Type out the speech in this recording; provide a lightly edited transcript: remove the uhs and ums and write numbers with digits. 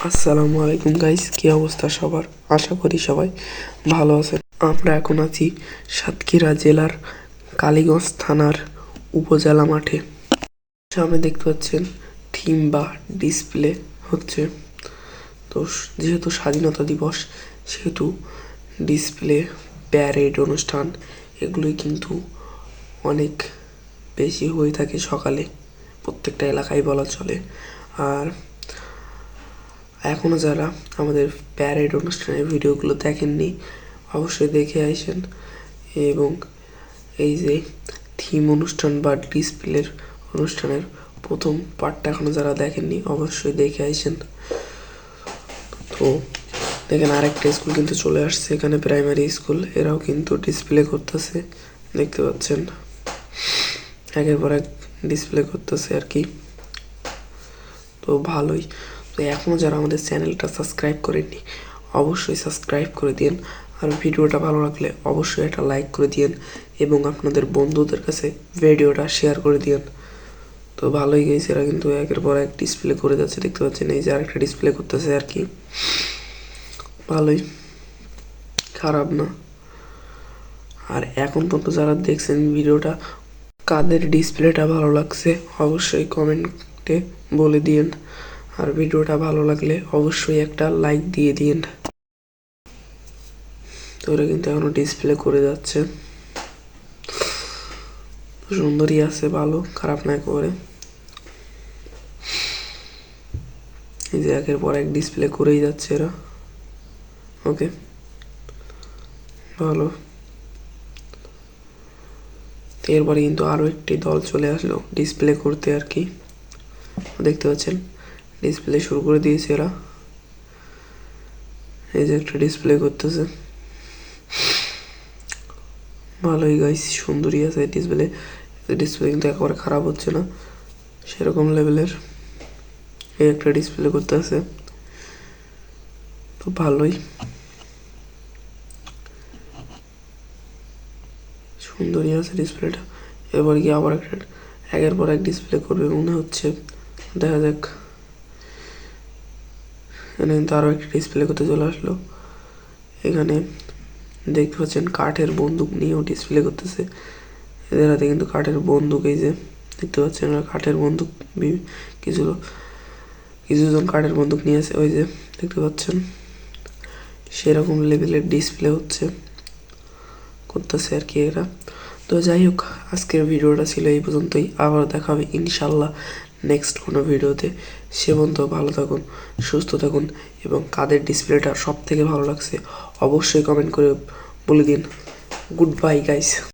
আসসালামু আলাইকুম গাইস, কি অবস্থা সবার? আশা করি সবাই ভালো আছেন। আমরা এখন আছি সাতক্ষীরা জেলার কালীগঞ্জ থানার উপজেলা মাঠে। সামনে দেখতে পাচ্ছেন থিম বা ডিসপ্লে হচ্ছে। তো যেহেতু স্বাধীনতা দিবস, সেহেতু ডিসপ্লে, প্যারেড অনুষ্ঠান এগুলোই কিন্তু অনেক বেশি হয়ে থাকে সকালে, প্রত্যেকটা এলাকায় বলা চলে। আর এখনও যারা আমাদের প্যারেড অনুষ্ঠানের ভিডিওগুলো দেখেননি, অবশ্যই দেখে আসেন। এবং এই যে থিম অনুষ্ঠান বা ডিসপ্লের অনুষ্ঠানের প্রথম পার্টটা এখনও যারা দেখেননি, অবশ্যই দেখে আসেন। তো দেখেন, আরেকটা স্কুল কিন্তু চলে আসছে এখানে, প্রাইমারি স্কুল। এরাও কিন্তু ডিসপ্লে করতেছে, দেখতে পাচ্ছেন, একের পর এক ডিসপ্লে করতেছে আর কি। তো ভালোই। তো এখনও যারা আমাদের চ্যানেলটা সাবস্ক্রাইব করেননি, অবশ্যই সাবস্ক্রাইব করে দিন। আর ভিডিওটা ভালো লাগলে অবশ্যই একটা লাইক করে দিন এবং আপনাদের বন্ধুদের কাছে ভিডিওটা শেয়ার করে দিন। তো ভালোই গেছে, এরা কিন্তু একের পর এক ডিসপ্লে করে যাচ্ছে, দেখতে পাচ্ছেন। এই যে আরেকটা ডিসপ্লে করতেছে আর কি, ভালোই, খারাপ না। আর এখন পর্যন্ত যারা দেখছেন ভিডিওটা, কাদের ডিসপ্লেটা ভালো লাগছে অবশ্যই কমেন্টে বলে দিন। আর ভিডিওটা ভালো লাগলে অবশ্যই একটা লাইক দিয়ে দিন। তো ওরা কিন্তু এখনো ডিসপ্লে করে যাচ্ছে, সুন্দরই আছে, ভালো, খারাপ না একেবারে। এই যে একের পর এক ডিসপ্লে করেই যাচ্ছে এরা। ওকে, ভালো। এরপরে কিন্তু আরও একটি দল চলে আসলো ডিসপ্লে করতে আর কি, দেখতে পাচ্ছেন। ডিসপ্লে শুরু করে দিয়েছে এরা। এই যে একটা ডিসপ্লে করতেছে, ভালোই গাইস, সুন্দরই আছে ডিসপ্লে। ডিসপ্লে কিন্তু একেবারে খারাপ হচ্ছে না, সেরকম লেভেলের। এই একটা ডিসপ্লে করতে আছে, তো ভালোই, সুন্দরই আছে ডিসপ্লেটা। এবার কি আবার একটা একের পর এক ডিসপ্লে করবে মনে হচ্ছে, দেখা যাক। এখানে কিন্তু আরও একটা ডিসপ্লে করতে চলে আসলো। এখানে দেখতে পাচ্ছেন কাঠের বন্দুক নিয়েও ডিসপ্লে করতেছে। এদের হাতে কিন্তু কাঠের বন্দুক, এই যে দেখতে পাচ্ছেন কাঠের বন্দুক। কিছুজন কাঠের বন্দুক নিয়ে আছে, ওই যে দেখতে পাচ্ছেন। সেরকম লেভেলের ডিসপ্লে করতেছে আর কি এরা। তো যাই হোক, আজকের ভিডিওটা ছিল এই পর্যন্তই। আবার দেখা হবে ইনশাল্লাহ নেক্সট কোনো ভিডিওতে। সে পর্যন্ত ভালো থাকুন, সুস্থ থাকুন, এবং কাদের ডিসপ্লেটা সব থেকে ভালো লাগছে অবশ্যই কমেন্ট করে বলে দিন। Good bye guys.